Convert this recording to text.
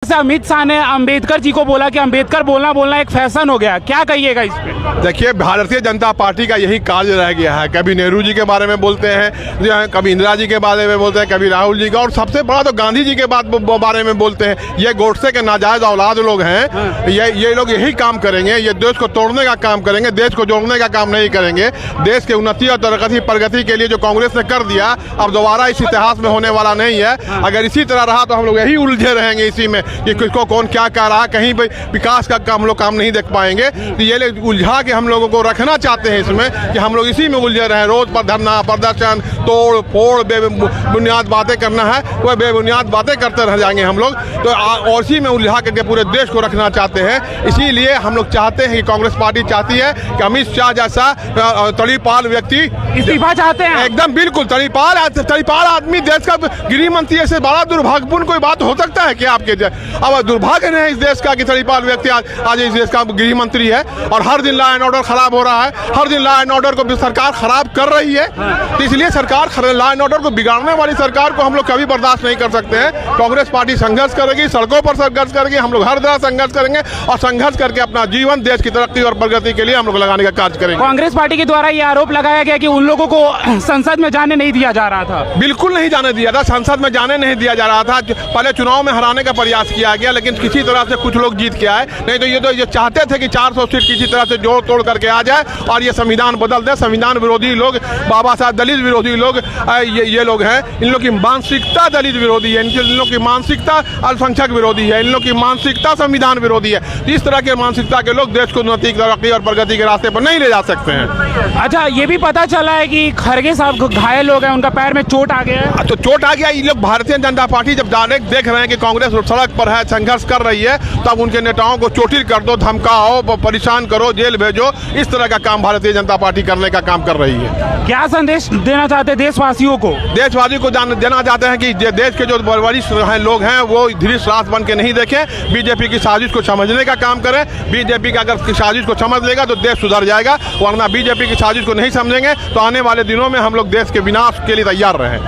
से अमित शाह ने अंबेडकर जी को बोला कि अंबेडकर बोलना एक फैशन हो गया, क्या कहिएगा इस पे? देखिए, भारतीय जनता पार्टी का यही कार्य रह गया है। कभी नेहरू जी के बारे में बोलते हैं, कभी इंदिरा जी के बारे में बोलते हैं, कभी राहुल जी का, और सबसे बड़ा तो गांधी जी के बारे में बोलते हैं। ये गोडसे के नाजायज औलाद लोग हैं। ये लोग यही काम करेंगे, ये देश को तोड़ने का काम करेंगे, देश को जोड़ने का काम नहीं करेंगे। देश के उन्नति और प्रगति के लिए जो कांग्रेस ने कर दिया, अब दोबारा इस इतिहास में होने वाला नहीं है। अगर इसी तरह रहा तो हम लोग यही उलझे रहेंगे इसी में कि किसको कौन क्या कह रहा है, कहीं भी विकास का हम लोग काम नहीं देख पाएंगे। तो ये लोग उलझा के हम लोगों को रखना चाहते हैं इसमें कि हम लोग इसी में उलझे रहे। रोज पर धरना प्रदर्शन, तोड़ फोड़, बेबुनियाद बातें करना है, वह बेबुनियाद बातें करते रह जाएंगे हम लोग। तो और इसी में उलझा करके पूरे देश को रखना चाहते हैं। इसीलिए हम लोग चाहते हैं कि कांग्रेस पार्टी चाहती है कि अमित शाह जैसा तड़ीपार व्यक्ति इस्तीफा चाहते हैं। एकदम बिल्कुल तड़ीपार आदमी देश का गृह मंत्री, ऐसे बड़ा दुर्भाग्यपूर्ण कोई बात हो सकता है क्या आपके? अब दुर्भाग्य नहीं इस देश का कि तड़ीपार व्यक्ति आज इस देश का गृह मंत्री है और हर दिन लॉ एंड ऑर्डर खराब हो रहा है। हर दिन लॉ एंड ऑर्डर को सरकार खराब कर रही है। तो इसलिए सरकार लॉ एंड ऑर्डर को बिगाड़ने वाली सरकार को हम लोग कभी बर्दाश्त नहीं कर सकते हैं। कांग्रेस पार्टी संघर्ष करेगी, सड़कों पर संघर्ष करेगी, हम लोग हर तरह संघर्ष करेंगे और संघर्ष करके अपना जीवन देश की तरक्की और प्रगति के लिए हम लोग लगाने का कार्य करेंगे। कांग्रेस पार्टी के द्वारा ये आरोप लगाया गया कि उन लोगों को संसद में जाने नहीं दिया जा रहा था। बिल्कुल नहीं जाने दिया था, संसद में जाने नहीं दिया जा रहा था। पहले चुनाव में हराने का प्रयास किया गया, लेकिन किसी तरह से कुछ लोग जीत के आए। नहीं तो ये चाहते थे कि 400 सीट किसी तरह से जोड़ तोड़ करके आ जाए और ये संविधान बदल दे। संविधान विरोधी लोग, बाबा साहब दलित विरोधी लोग, ये लोग हैं। इन लोग की मानसिकता दलित विरोधी है, इन लोग की मानसिकता अल्पसंख्यक विरोधी है, इन लोग की मानसिकता संविधान विरोधी है। इस तरह के मानसिकता के लोग देश को उन्नति, तरक्की और प्रगति के रास्ते पर नहीं ले जा सकते हैं। अच्छा, ये भी पता चला है कि खड़गे साहब घायल हो गए, उनका पैर में चोट आ गया है। तो चोट आ गया। ये लोग भारतीय जनता पार्टी जब डायरेक्ट देख रहे हैं कि कांग्रेस सड़क पर है, संघर्ष कर रही है, तब उनके नेताओं को चोटिल कर दो, धमकाओ, परेशान करो, जेल भेजो। इस तरह का काम भारतीय जनता पार्टी करने का काम कर रही है। क्या संदेश देना चाहते हैं देशवासियों को? देशवासियों को देना चाहते हैं कि देश के जो वरिष्ठ लोग हैं वो धीरे रास बन के नहीं देखें, बीजेपी की साजिश को समझने का काम करें। बीजेपी का अगर साजिश को समझ लेगा तो देश सुधर जाएगा, वरना बीजेपी की साजिश को नहीं समझेंगे तो आने वाले दिनों में हम लोग देश के विनाश के लिए तैयार रहें।